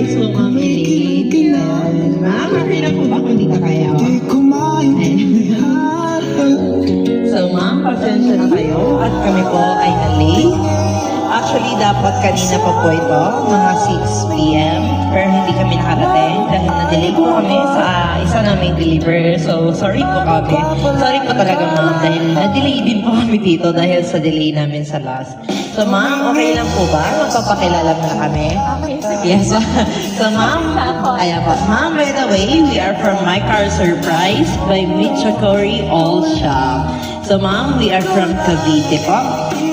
surprise po, Ma'am Elaine. Ma'am, okay na po ba kung dito kayo? So, ma'am, pasensya na kayo at kami po ay na-late. Actually, dapat kanina pa po ito, mga 6 p.m. Pero hindi kami nakarating dahil na-delay po kami sa isa naming deliver. So, sorry po kami. Sorry po talaga, ma'am, dahil na-delay din po kami dito dahil sa delay namin sa last. So, ma'am, okay lang po ba? Magpapakilala mo na kami? Okay, sige. Yes. So, ma'am, ayan po. Ma'am, by the way, we are from My Car Surprise by Michakori All Shop. So, ma'am, we are from Cavite po.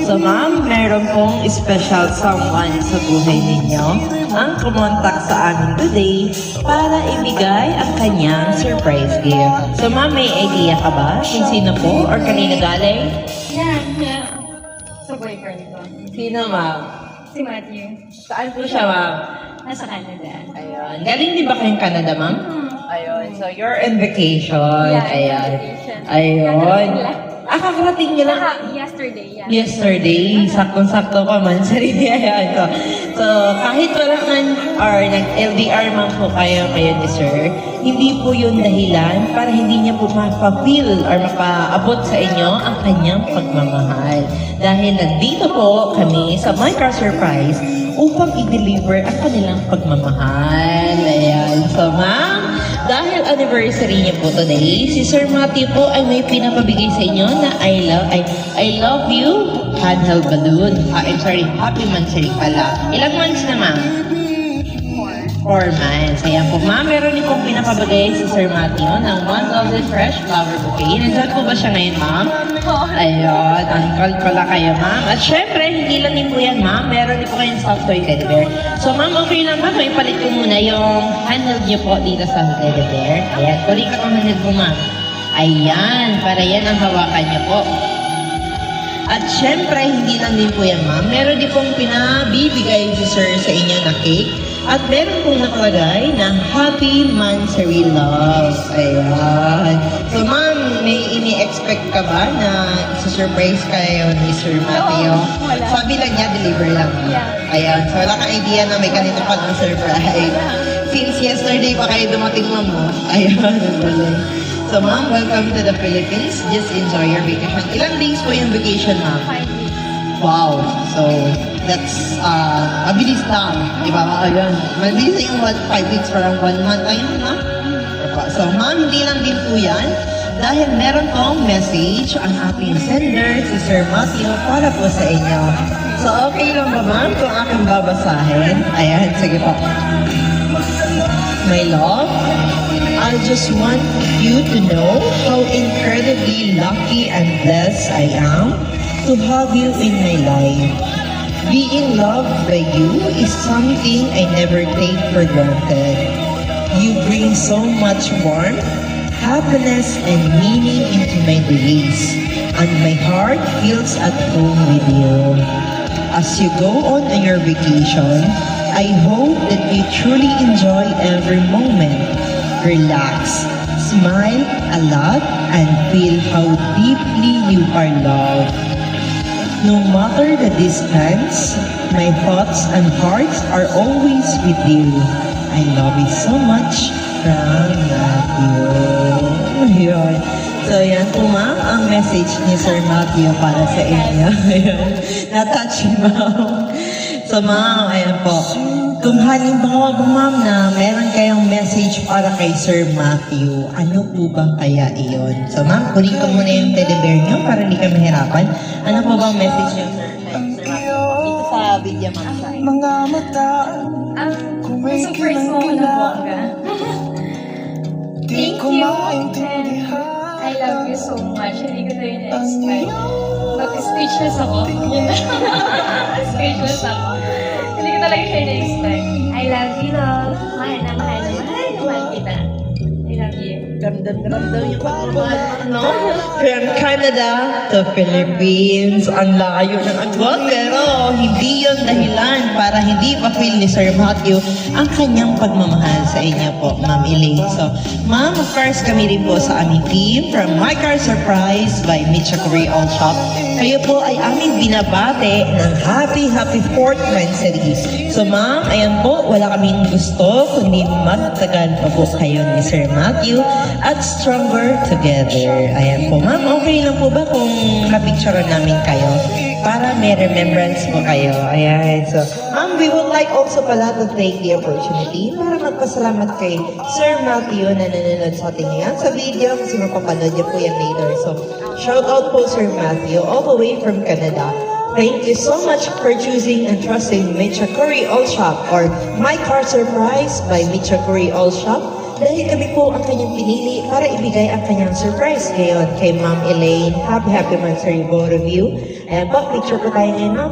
So, ma'am, meron pong special someone sa buhay ninyo ang kumontak sa amin today para ibigay ang kanyang surprise gift. So, ma'am, may idea ka ba kung sino po or kanina galing? Yeah. Sa boyfriend ko. Sino, ma'am? Si Matthew. Saan po siya, ma'am? Nasa Canada. Ayun. Galing din ba kayong Canada, ma'am? Ayun. So, you're on vacation. Yeah, Ayan. vacation. Ayun. Kakarating niyo lang. Yesterday, yeah. Yesterday, saktong-sakto pa man sa ayan ko. So, kahit wala man or nag-LDR man po kayo ngayon ni sir, hindi po yun dahilan para hindi niya po mapa-feel or mapa-abot sa inyo ang kanyang pagmamahal. Dahil nandito po kami sa My Car Surprise upang i-deliver ang kanilang pagmamahal. Ayan. So, ma'am, dahil anniversary niyo po today, si Sir Matthew po ay may pinapabigay sa inyo na I love you handheld balloon. I'm sorry, happy monthsary pala. Ilang months na, ma'am? 4 months. Ayan po, ma'am, meron din pong pinapabigay si Sir Matthew ng 1,000 fresh flower bouquet. Nandiyan po ba siya ngayon, ma'am? Ayun, uncle pala kayo, ma'am. At syempre, hindi lang din po yan, ma'am. Meron din po kayong soft toy teddy bear. So, ma'am, okay lang ba? May palit ko muna yung handheld niyo po dito sa teddy bear. Ayan, kunin ka ang handheld mo, ma'am. Ayan, para yan ang hawakan niyo po. At syempre, hindi lang din po yan, ma'am. Meron din pong pinabibigay si sir sa inyo na cake. At meron pong nakalagay na Happy Monthsary Love. Ayan. So, ma'am, may ini-expect ka ba na isa-surprise kayo ni Sir Matthew? wala. Sabi lang niya, deliver lang. Yeah. Ayan. So, wala kang idea na may ganito pa ng surprise. Since yesterday pa kayo dumating, ma'am, mo. Ayan. So, ma'am, welcome to the Philippines. Just enjoy your vacation. Ilang days po yung vacation, ma'am? 5 weeks. Wow. So, that's, mabilis lang. Diba? Ayun. Mabilis yung 5 weeks, parang 1 month. Ayun na. So, ma'am, hindi lang din po yan. Dahil meron pong message ang ating sender, si Sir Matthew, para po sa inyo. So, okay lang ba, ma'am, kung aking babasahin? Ayan, sige po. My love, I just want you to know how incredibly lucky and blessed I am to have you in my life. Being loved by you is something I never take for granted. You bring so much warmth, happiness, and meaning into my days, and my heart feels at home with you. As you go on your vacation, I hope that you truly enjoy every moment. Relax, smile a lot, and feel how deeply you are loved. No matter the distance, my thoughts and hearts are always with you. I love you so much from Matthew. Ayun. So, yan po, ma'am, ang message ni Sir Matthew para sa inyo. Ayun. Na-touch, ma'am. So, ma'am, ayan po. Kung halimbawa po, ma'am, na meron kayong message para kay Sir Matthew, ano po bang kaya iyon? So, ma'am, kunin ko muna yung teddy bear niyo para hindi ka mahirapan. Ano po bang message niyo, Sir Matthew? Dito sa video, ma'am. Mga mata Surprise mo ako na bongga. Thank you. And I love you so much. Hindi ko tayo na-expect. But speechless ako. Yun na. Speechless ako. Hindi ko talaga siya na-expect. I love you, love. Mahal na mahal na mahal na mahal kita. I love you. ramdam yung pagmamahal mo, no? From Canada to Philippines, ang layo ng agwag, pero hindi yon dahilan para hindi pa-feel ni Sir Matthew ang kanyang pagmamahal sa inyo po, Ma'am Elaine. So, Ma'am, of course, kami rin po sa aming team from My Car Surprise by Mitcha Korea All Shop. Kayo po ay aming binabate ng happy 4th anniversary. So, Ma'am, ayan po, wala kaming gusto kundi magtagal pa po kayo ni Sir Matthew at stronger together. Ayan po, Ma'am, okay lang po ba kung mapicture namin kayo para may remembrance po kayo? Ayan, so, Ma'am, we would like also pala to take the opportunity para magpasalamat kay Sir Matthew na nanonood sa ating ngayon sa video kasi mapapanood niyo po yan later. So, shout out po Sir Matthew all the way from Canada. Thank you so much for choosing and trusting Mitcha Korea All Shop or My Car Surprise by Mitcha Korea All Shop dahil kami po ang kanyang pinili para ibigay ang kanyang surprise ngayon kay Ma'am Elaine. Happy anniversary both of you. Ayan po, picture po tayo ngayon, Ma'am.